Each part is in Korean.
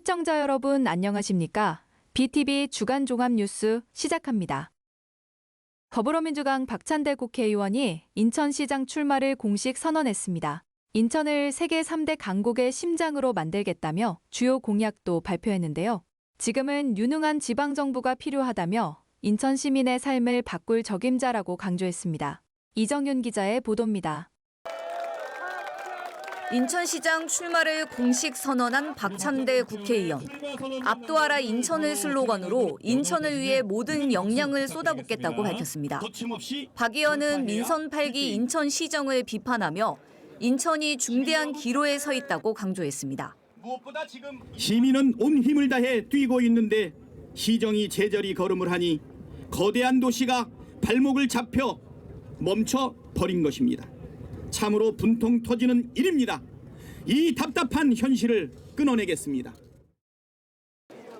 시청자 여러분 안녕하십니까? BTV 주간 종합 뉴스 시작합니다. 더불어민주당 박찬대 국회의원이 인천시장 출마를 공식 선언했습니다. 인천을 세계 3대 강국의 심장으로 만들겠다며 주요 공약도 발표했는데요. 지금은 유능한 지방정부가 필요하다며 인천 시민의 삶을 바꿀 적임자라고 강조했습니다. 이정윤 기자의 보도입니다. 인천시장 출마를 공식 선언한 박찬대 국회의원. 압도하라 인천을 슬로건으로 인천을 위해 모든 역량을 쏟아붓겠다고 밝혔습니다. 박 의원은 민선 8기 인천시정을 비판하며 인천이 중대한 기로에 서 있다고 강조했습니다. 시민은 온 힘을 다해 뛰고 있는데 시정이 제자리 걸음을 하니 거대한 도시가 발목을 잡혀 멈춰 버린 것입니다. 참으로 분통 터지는 일입니다. 이 답답한 현실을 끊어내겠습니다.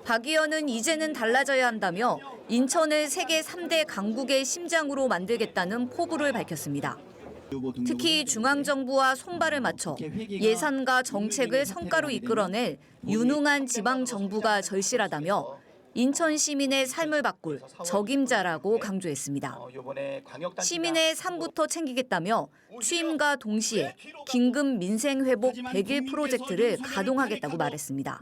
박 의원은 이제는 달라져야 한다며 인천을 세계 3대 강국의 심장으로 만들겠다는 포부를 밝혔습니다. 특히 중앙정부와 손발을 맞춰 예산과 정책을 성과로 이끌어낼 유능한 지방정부가 절실하다며 인천 시민의 삶을 바꿀 적임자라고 강조했습니다. 시민의 삶부터 챙기겠다며 취임과 동시에 긴급 민생회복 100일 프로젝트를 가동하겠다고 말했습니다.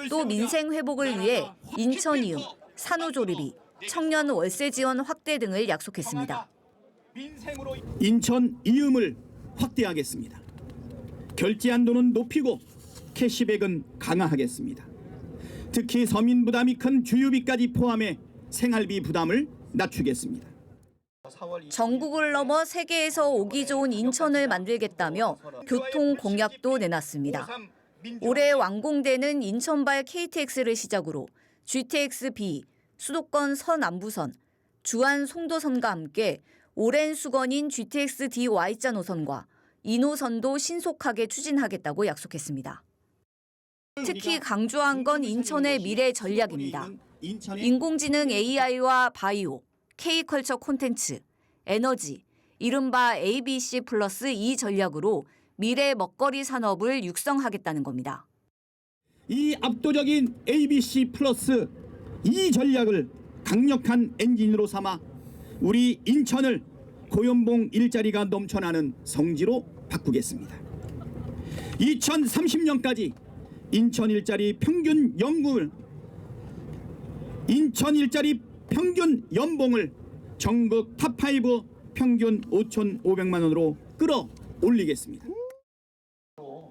또 민생회복을 위해 인천 이음, 산후조리비, 청년 월세 지원 확대 등을 약속했습니다. 인천 이음을 확대하겠습니다. 결제 한도는 높이고 캐시백은 강화하겠습니다. 특히 서민 부담이 큰 주유비까지 포함해 생활비 부담을 낮추겠습니다. 전국을 넘어 세계에서 오기 좋은 인천을 만들겠다며 교통 공약도 내놨습니다. 올해 완공되는 인천발 KTX를 시작으로 GTX-B, 수도권 서남부선, 주안 송도선과 함께 오랜 수건인 GTX-D Y자 노선과 이 노선도 신속하게 추진하겠다고 약속했습니다. 특히 강조한 건 인천의 미래 전략입니다. 인공지능 AI와 바이오, K컬처 콘텐츠, 에너지, 이른바 ABC 플러스 E 전략으로 미래 먹거리 산업을 육성하겠다는 겁니다. 이 압도적인 ABC 플러스 E 전략을 강력한 엔진으로 삼아 우리 인천을 고연봉 일자리가 넘쳐나는 성지로 바꾸겠습니다. 2030년까지 인천 일자리 평균 연봉을 전국 탑5 평균 5,500만 원으로 끌어올리겠습니다.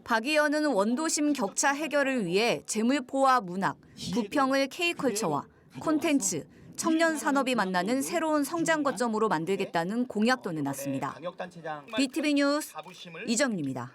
박 의원은 원도심 격차 해결을 위해 재물포와 문학, 부평을 K컬처와 콘텐츠, 청년 산업이 만나는 새로운 성장 거점으로 만들겠다는 공약도 내놨습니다. BTV 뉴스 이정윤입니다.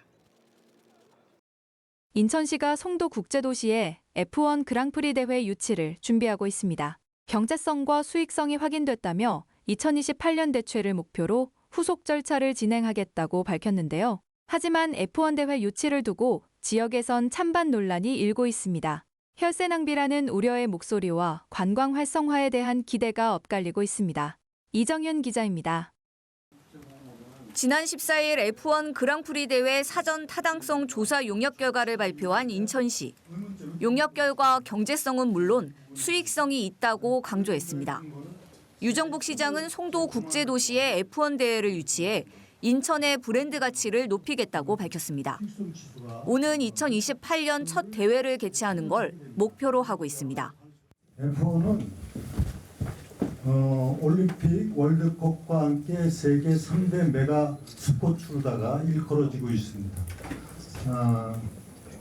인천시가 송도국제도시에 F1 그랑프리 대회 유치를 준비하고 있습니다. 경제성과 수익성이 확인됐다며 2028년 대최를 목표로 후속 절차를 진행하겠다고 밝혔는데요. 하지만 F1 대회 유치를 두고 지역에선 찬반 논란이 일고 있습니다. 혈세 낭비라는 우려의 목소리와 관광 활성화에 대한 기대가 엇갈리고 있습니다. 이정윤 기자입니다. 지난 14일 F1 그랑프리 대회 사전 타당성 조사 용역 결과를 발표한 인천시. 용역 결과 경제성은 물론 수익성이 있다고 강조했습니다. 유정복 시장은 송도 국제도시에 F1 대회를 유치해 인천의 브랜드 가치를 높이겠다고 밝혔습니다. 오는 2028년 첫 대회를 개최하는 걸 목표로 하고 있습니다. F1은 올림픽, 월드컵과 함께 세계 3대 메가 스포츠로다가 일컬어지고 있습니다.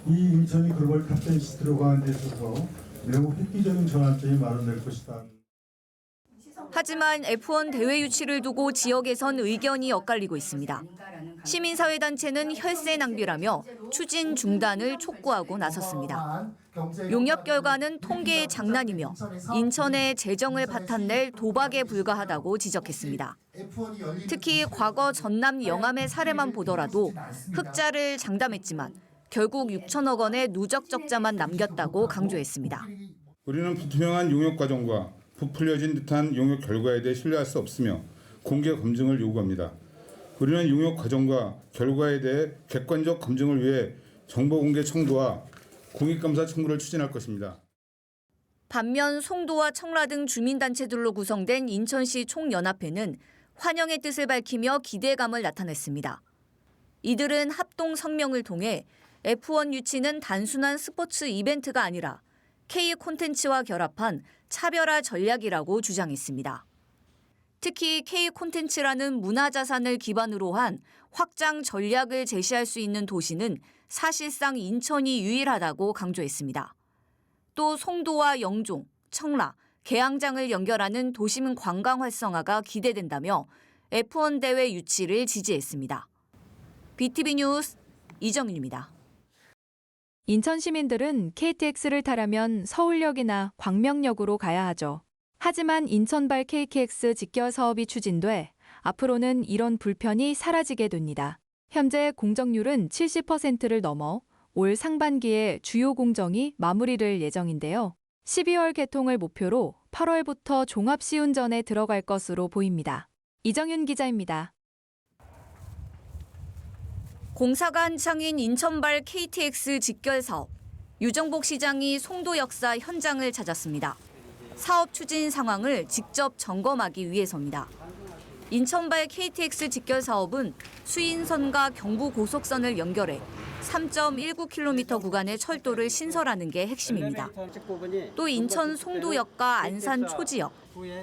이 인천이 글로벌 탑10 들어가는 데 있어서 매우 획기적인 전환점이 마련될 것이다. 하지만 F1 대회 유치를 두고 지역에선 의견이 엇갈리고 있습니다. 시민사회단체는 혈세 낭비라며 추진 중단을 촉구하고 나섰습니다. 용역 결과는 통계의 장난이며 인천의 재정을 바탕낼 도박에 불과하다고 지적했습니다. 특히 과거 전남 영암의 사례만 보더라도 흑자를 장담했지만 결국 6천억 원의 누적 적자만 남겼다고 강조했습니다. 우리는 불투명한 용역 과정과 부풀려진 듯한 용역 결과에 대해 신뢰할 수 없으며 공개 검증을 요구합니다. 우리는 용역 과정과 결과에 대해 객관적 검증을 위해 정보 공개 청구와 공익감사 청구를 추진할 것입니다. 반면 송도와 청라 등 주민단체들로 구성된 인천시 총연합회는 환영의 뜻을 밝히며 기대감을 나타냈습니다. 이들은 합동 성명을 통해 F1 유치는 단순한 스포츠 이벤트가 아니라 K 콘텐츠와 결합한 차별화 전략이라고 주장했습니다. 특히 K 콘텐츠라는 문화자산을 기반으로 한 확장 전략을 제시할 수 있는 도시는 사실상 인천이 유일하다고 강조했습니다. 또 송도와 영종, 청라, 계양장을 연결하는 도심 관광 활성화가 기대된다며 F1 대회 유치를 지지했습니다. BTV 뉴스 이정윤입니다. 인천 시민들은 KTX를 타려면 서울역이나 광명역으로 가야 하죠. 하지만 인천발 KTX 직결 사업이 추진돼 앞으로는 이런 불편이 사라지게 됩니다. 현재 공정률은 70%를 넘어 올 상반기에 주요 공정이 마무리될 예정인데요. 12월 개통을 목표로 8월부터 종합 시운전에 들어갈 것으로 보입니다. 이정윤 기자입니다. 공사가 한창인 인천발 KTX 직결 사업. 유정복 시장이 송도 역사 현장을 찾았습니다. 사업 추진 상황을 직접 점검하기 위해서입니다. 인천발 KTX 직결 사업은 수인선과 경부고속선을 연결해 3.19km 구간의 철도를 신설하는 게 핵심입니다. 또 인천 송도역과 안산 초지역,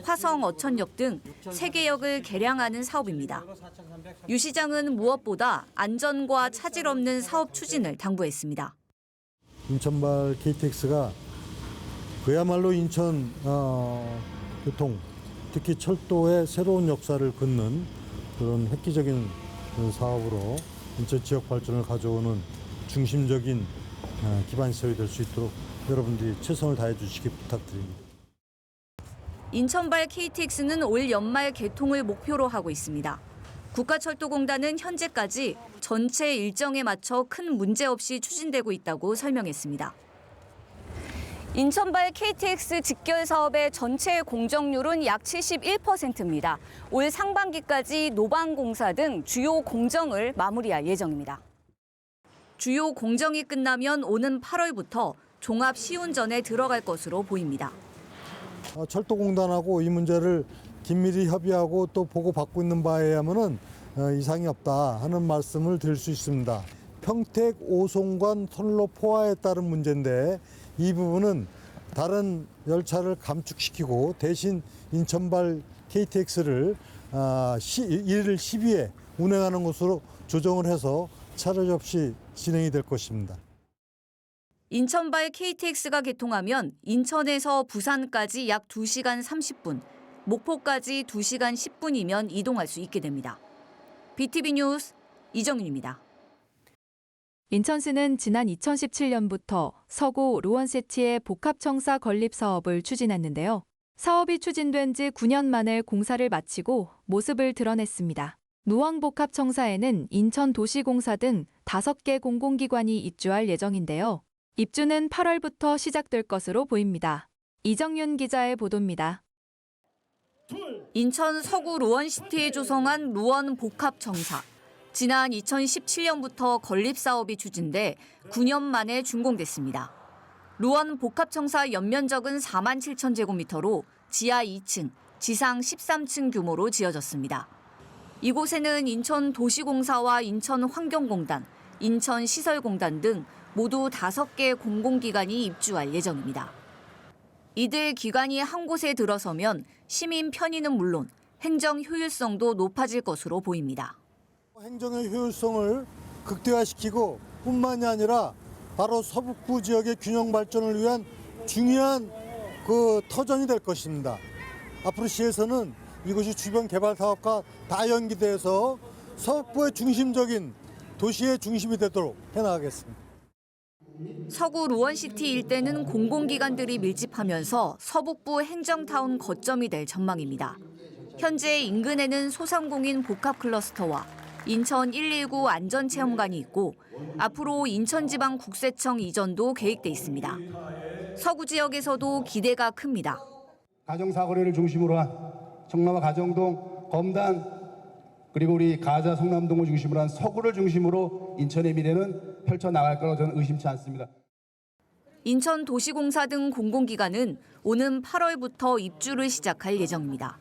화성 어천역 등 3개역을 개량하는 사업입니다. 유 시장은 무엇보다 안전과 차질 없는 사업 추진을 당부했습니다. 인천발 KTX가 그야말로 인천 교통, 특히 철도의 새로운 역사를 긋는 그런 획기적인 사업으로 인천 지역 발전을 가져오는 중심적인 기반시설이 될 수 있도록 여러분들이 최선을 다해 주시기 부탁드립니다. 인천발 KTX는 올 연말 개통을 목표로 하고 있습니다. 국가철도공단은 현재까지 전체 일정에 맞춰 큰 문제 없이 추진되고 있다고 설명했습니다. 인천발 KTX 직결 사업의 전체 공정률은 약 71%입니다. 올 상반기까지 노방공사 등 주요 공정을 마무리할 예정입니다. 주요 공정이 끝나면 오는 8월부터 종합 시운전에 들어갈 것으로 보입니다. 철도공단하고 이 문제를 긴밀히 협의하고 또 보고받고 있는 바에 의하면은 이상이 없다 하는 말씀을 드릴 수 있습니다. 평택 오송관 선로 포화에 따른 문제인데 이 부분은 다른 열차를 감축시키고 대신 인천발 KTX를 1일 12회 운행하는 것으로 조정을 해서 차질 없이 진행이 될 것입니다. 인천발 KTX가 개통하면 인천에서 부산까지 약 2시간 30분, 목포까지 2시간 10분이면 이동할 수 있게 됩니다. BTV 뉴스 이정윤입니다. 인천시는 지난 2017년부터 서구 루원시티의 복합청사 건립 사업을 추진했는데요. 사업이 추진된 지 9년 만에 공사를 마치고 모습을 드러냈습니다. 루원복합청사에는 인천도시공사 등 5개 공공기관이 입주할 예정인데요. 입주는 8월부터 시작될 것으로 보입니다. 이정윤 기자의 보도입니다. 인천 서구 루원시티에 조성한 루원복합청사. 지난 2017년부터 건립 사업이 추진돼 9년 만에 준공됐습니다. 루원복합청사 연면적은 4만 7천 제곱미터로 지하 2층, 지상 13층 규모로 지어졌습니다. 이곳에는 인천도시공사와 인천환경공단, 인천시설공단 등 모두 5개 공공기관이 입주할 예정입니다. 이들 기관이 한 곳에 들어서면 시민 편의는 물론 행정 효율성도 높아질 것으로 보입니다. 행정의 효율성을 극대화시키고 뿐만이 아니라 바로 서북부 지역의 균형 발전을 위한 중요한 터전이 될 것입니다. 앞으로 시에서는 이것이 주변 개발 사업과 다 연기돼서 서북부의 중심적인 도시의 중심이 되도록 해나가겠습니다. 서구 루원시티 일대는 공공기관들이 밀집하면서 서북부 행정타운 거점이 될 전망입니다. 현재 인근에는 소상공인 복합클러스터와 인천 119 안전체험관이 있고 앞으로 인천지방국세청 이전도 계획돼 있습니다. 서구 지역에서도 기대가 큽니다. 가정사거리를 중심으로 한 청라와 가정동, 검단 그리고 우리 가자 성남동을 중심으로 한 서구를 중심으로 인천의 미래는 펼쳐나갈 거라고 저는 의심치 않습니다. 인천도시공사 등 공공기관은 오는 8월부터 입주를 시작할 예정입니다.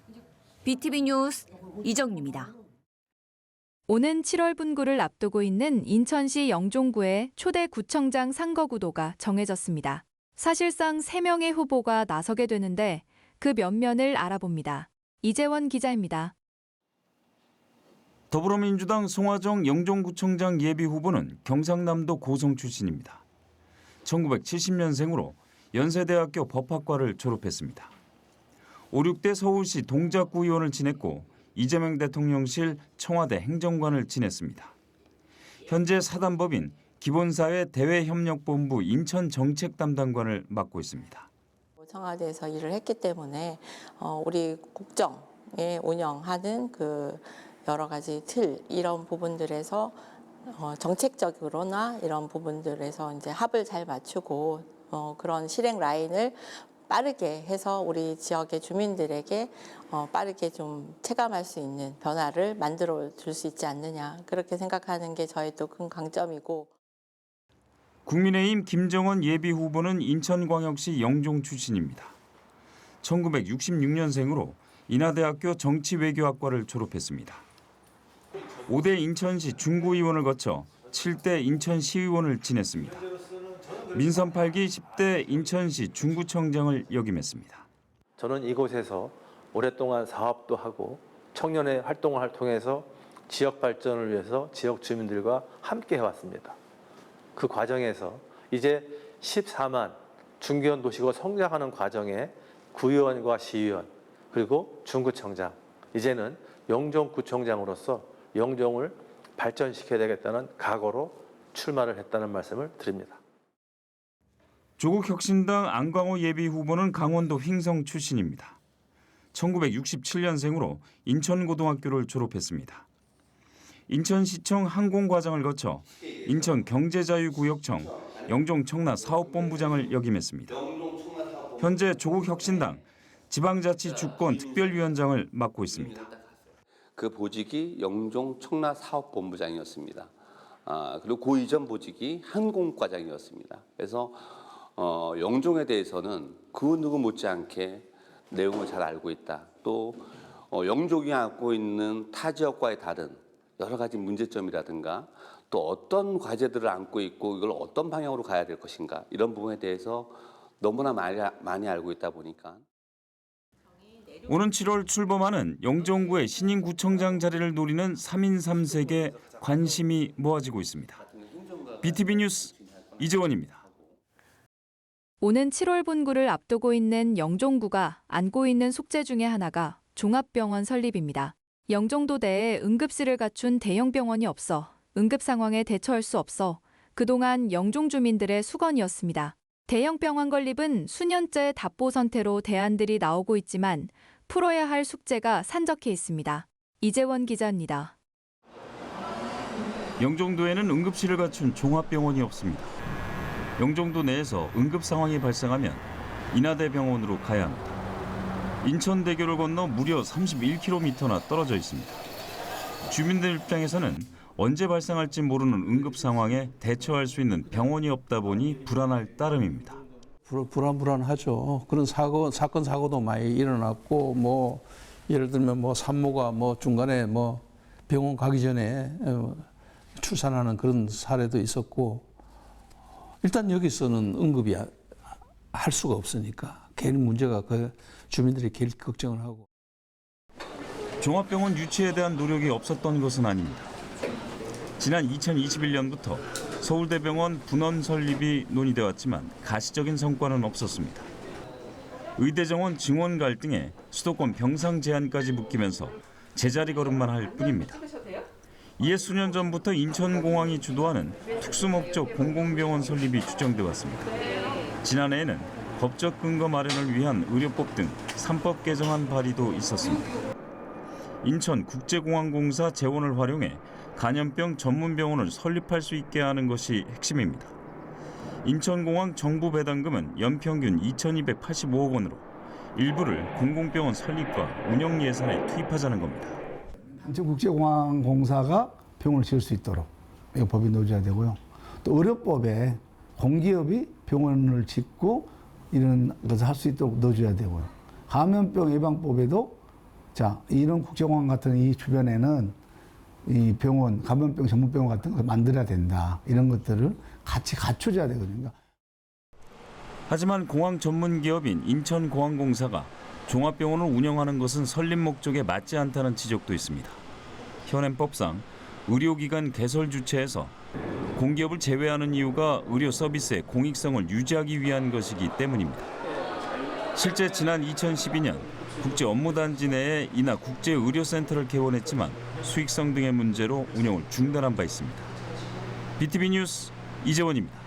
BTV 뉴스 이정입니다. 오는 7월 분구를 앞두고 있는 인천시 영종구의 초대 구청장 선거구도가 정해졌습니다. 사실상 3명의 후보가 나서게 되는데 그 면면을 알아봅니다. 이재원 기자입니다. 더불어민주당 송하정 영종구청장 예비후보는 경상남도 고성 출신입니다. 1970년생으로 연세대학교 법학과를 졸업했습니다. 5, 6대 서울시 동작구 의원을 지냈고 이재명 대통령실 청와대 행정관을 지냈습니다. 현재 사단법인 기본사회 대외협력본부 인천정책담당관을 맡고 있습니다. 청와대에서 일을 했기 때문에 우리 국정에 운영하는 그 여러 가지 틀 이런 부분들에서 정책적으로나 이런 부분들에서 이제 합을 잘 맞추고 그런 실행 라인을 빠르게 해서 우리 지역의 주민들에게 빠르게 좀 체감할 수 있는 변화를 만들어 줄 수 있지 않느냐 그렇게 생각하는 게 저희 또 큰 강점이고. 국민의힘 김정은 예비후보는 인천광역시 영종 출신입니다. 1966년생으로 인하대학교 정치외교학과를 졸업했습니다. 5대 인천시 중구의원을 거쳐 7대 인천시의원을 지냈습니다. 민선 8기 10대 인천시 중구청장을 역임했습니다. 저는 이곳에서 오랫동안 사업도 하고 청년의 활동을 통해서 지역 발전을 위해서 지역 주민들과 함께 해왔습니다. 그 과정에서 이제 14만 중견 도시가 성장하는 과정에 구의원과 시의원 그리고 중구청장 이제는 영종구청장으로서 영종을 발전시켜야 되겠다는 각오로 출마를 했다는 말씀을 드립니다. 조국혁신당 안광호 예비후보는 강원도 횡성 출신입니다. 1967년생으로 인천고등학교를 졸업했습니다. 인천시청 항공과정을 거쳐 인천경제자유구역청 영종청라사업본부장을 역임했습니다. 현재 조국혁신당 지방자치주권특별위원장을 맡고 있습니다. 그 보직이 영종청라사업본부장이었습니다. 그리고 그 이전 보직이 항공과장이었습니다. 그래서 영종에 대해서는 그 누구 못지않게 내용을 잘 알고 있다. 또 영종이 갖고 있는 타 지역과의 다른 여러 가지 문제점이라든가 또 어떤 과제들을 안고 있고 이걸 어떤 방향으로 가야 될 것인가 이런 부분에 대해서 너무나 많이 알고 있다 보니까 오는 7월 출범하는 영종구의 신임 구청장 자리를 노리는 3인 3색에 관심이 모아지고 있습니다. BTV 뉴스 이재원입니다. 오는 7월 분구를 앞두고 있는 영종구가 안고 있는 숙제 중에 하나가 종합병원 설립입니다. 영종도내에 응급실을 갖춘 대형 병원이 없어 응급 상황에 대처할 수 없어 그동안 영종 주민들의 수건이었습니다. 대형 병원 건립은 수년째 답보 선태로 대안들이 나오고 있지만 풀어야 할 숙제가 산적해 있습니다. 이재원 기자입니다. 영종도에는 응급실을 갖춘 종합병원이 없습니다. 영종도 내에서 응급 상황이 발생하면 인하대병원으로 가야 합니다. 인천대교를 건너 무려 31km나 떨어져 있습니다. 주민들 입장에서는 언제 발생할지 모르는 응급 상황에 대처할 수 있는 병원이 없다 보니 불안할 따름입니다. 불안하죠. 그런 사건 사고도 많이 일어났고 뭐 예를 들면 뭐 산모가 뭐 중간에 뭐 병원 가기 전에 출산하는 그런 사례도 있었고 일단 여기서는 응급이 할 수가 없으니까 괜히 문제가 그 주민들이 괜히 걱정을 하고. 종합병원 유치에 대한 노력이 없었던 것은 아닙니다. 지난 2021년부터 서울대병원 분원 설립이 논의돼 왔지만 가시적인 성과는 없었습니다. 의대정원 증원 갈등에 수도권 병상 제한까지 묶이면서 제자리 걸음만 할 뿐입니다. 이에 수년 전부터 인천공항이 주도하는 특수목적 공공병원 설립이 추정돼 왔습니다. 지난해에는 법적 근거 마련을 위한 의료법 등 3법 개정안 발의도 있었습니다. 인천국제공항공사 재원을 활용해 간염병 전문병원을 설립할 수 있게 하는 것이 핵심입니다. 인천공항 정부 배당금은 연평균 2,285억 원으로 일부를 공공병원 설립과 운영 예산에 투입하자는 겁니다. 인천국제공항공사가 병원을 지을 수 있도록 이 법이 논의가 되고요. 또 의료법에 공기업이 병원을 짓고 이런 것을 할 수 있도록 넣어줘야 되고요. 감염병 예방법에도 자, 이런 국정원 같은 이 주변에는 이 병원, 감염병 전문병원 같은 걸 만들어야 된다. 이런 것들을 같이 갖춰줘야 되거든요. 하지만 공항 전문 기업인 인천공항공사가 종합병원을 운영하는 것은 설립 목적에 맞지 않다는 지적도 있습니다. 현행법상 의료기관 개설 주체에서 공기업을 제외하는 이유가 의료 서비스의 공익성을 유지하기 위한 것이기 때문입니다. 실제 지난 2012년 국제업무단지 내에 인하 국제의료센터를 개원했지만 수익성 등의 문제로 운영을 중단한 바 있습니다. BTV 뉴스 이재원입니다.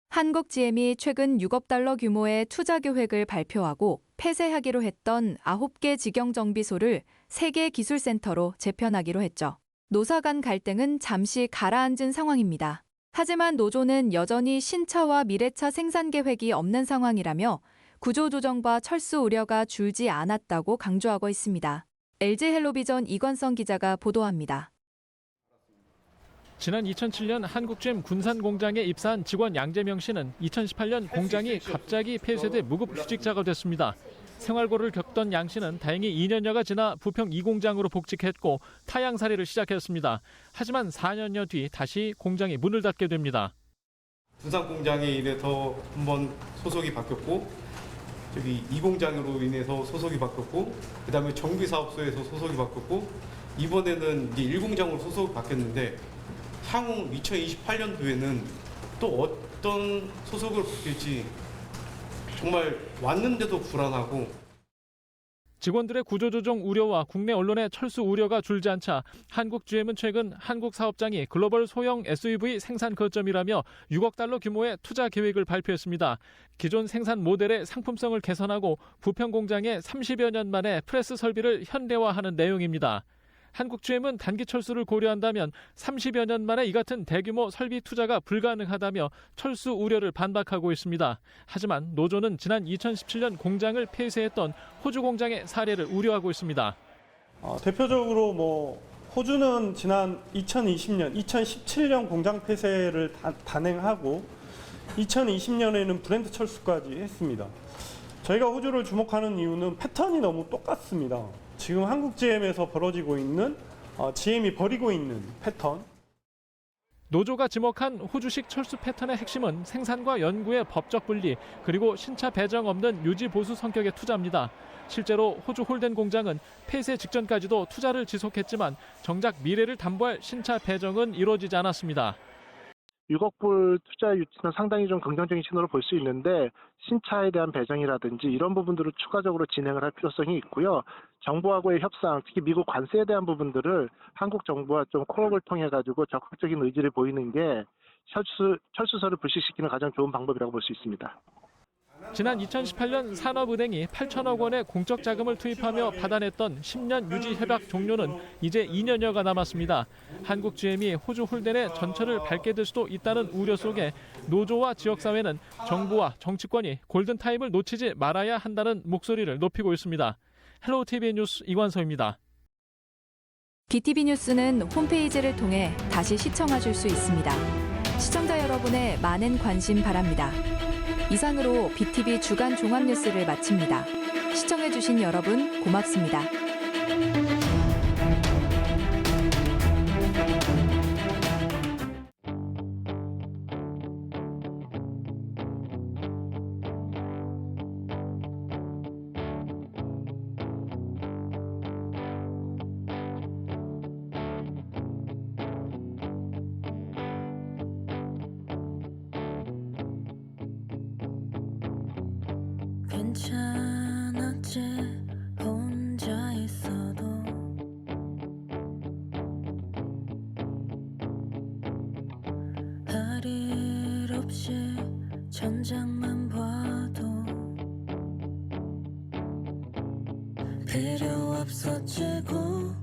한국GM이 최근 6억 달러 규모의 투자 계획을 발표하고 폐쇄하기로 했던 9개 직영 정비소를 3개 기술센터로 재편하기로 했죠. 노사 간 갈등은 잠시 가라앉은 상황입니다. 하지만 노조는 여전히 신차와 미래차 생산 계획이 없는 상황이라며 구조조정과 철수 우려가 줄지 않았다고 강조하고 있습니다. LG헬로비전 이건성 기자가 보도합니다. 지난 2007년 한국GM 군산 공장에 입사한 직원 양재명 씨는 2018년 공장이 갑자기 폐쇄돼 무급 휴직자가 됐습니다. 생활고를 겪던 양 씨는 다행히 2년여가 지나 부평 2공장으로 복직했고 타양살이를 시작했습니다. 하지만 4년여 뒤 다시 공장이 문을 닫게 됩니다. 군산 공장에 인해서 한번 소속이 바뀌었고 저기 2공장으로 인해서 소속이 바뀌었고 그다음에 정비사업소에서 소속이 바뀌었고 이번에는 이제 1공장으로 소속이 바뀌었는데 향후 2028년도에는 또 어떤 소속을 바뀔지 정말 왔는데도 불안하고 직원들의 구조조정 우려와 국내 언론의 철수 우려가 줄지 않자 한국GM은 최근 한국 사업장이 글로벌 소형 SUV 생산 거점이라며 6억 달러 규모의 투자 계획을 발표했습니다. 기존 생산 모델의 상품성을 개선하고 부평 공장에 30여 년 만에 프레스 설비를 현대화하는 내용입니다. 한국GM은 단기 철수를 고려한다면 30여 년 만에 이 같은 대규모 설비 투자가 불가능하다며 철수 우려를 반박하고 있습니다. 하지만 노조는 지난 2017년 공장을 폐쇄했던 호주 공장의 사례를 우려하고 있습니다. 대표적으로 호주는 지난 2020년, 2017년 공장 폐쇄를 단행하고 2020년에는 브랜드 철수까지 했습니다. 저희가 호주를 주목하는 이유는 패턴이 너무 똑같습니다. 지금 한국GM에서 벌어지고 있는 GM이 벌이고 있는 패턴. 노조가 지목한 호주식 철수 패턴의 핵심은 생산과 연구의 법적 분리 그리고 신차 배정 없는 유지 보수 성격의 투자입니다. 실제로 호주 홀덴 공장은 폐쇄 직전까지도 투자를 지속했지만 정작 미래를 담보할 신차 배정은 이루어지지 않았습니다. 6억 불 투자 유치는 상당히 좀 긍정적인 신호를 볼 수 있는데 신차에 대한 배정이라든지 이런 부분들을 추가적으로 진행을 할 필요성이 있고요. 정부하고의 협상, 특히 미국 관세에 대한 부분들을 한국 정부와 좀 코업을 통해 가지고 적극적인 의지를 보이는 게 철수설을 불식시키는 가장 좋은 방법이라고 볼 수 있습니다. 지난 2018년 산업은행이 8천억 원의 공적 자금을 투입하며 받아냈던 10년 유지 협약 종료는 이제 2년여가 남았습니다. 한국GM이 호주 홀덴의 전철을 밟게 될 수도 있다는 우려 속에 노조와 지역사회는 정부와 정치권이 골든타임을 놓치지 말아야 한다는 목소리를 높이고 있습니다. 헬로우TV 뉴스 이관서입니다. BTV 뉴스는 홈페이지를 통해 다시 시청하실 수 있습니다. 시청자 여러분의 많은 관심 바랍니다. 이상으로 BTV 주간 종합 뉴스를 마칩니다. 시청해주신 여러분 고맙습니다. 괜찮았지 혼자 있어도 할 일 없이 천장만 봐도 필요 없어지고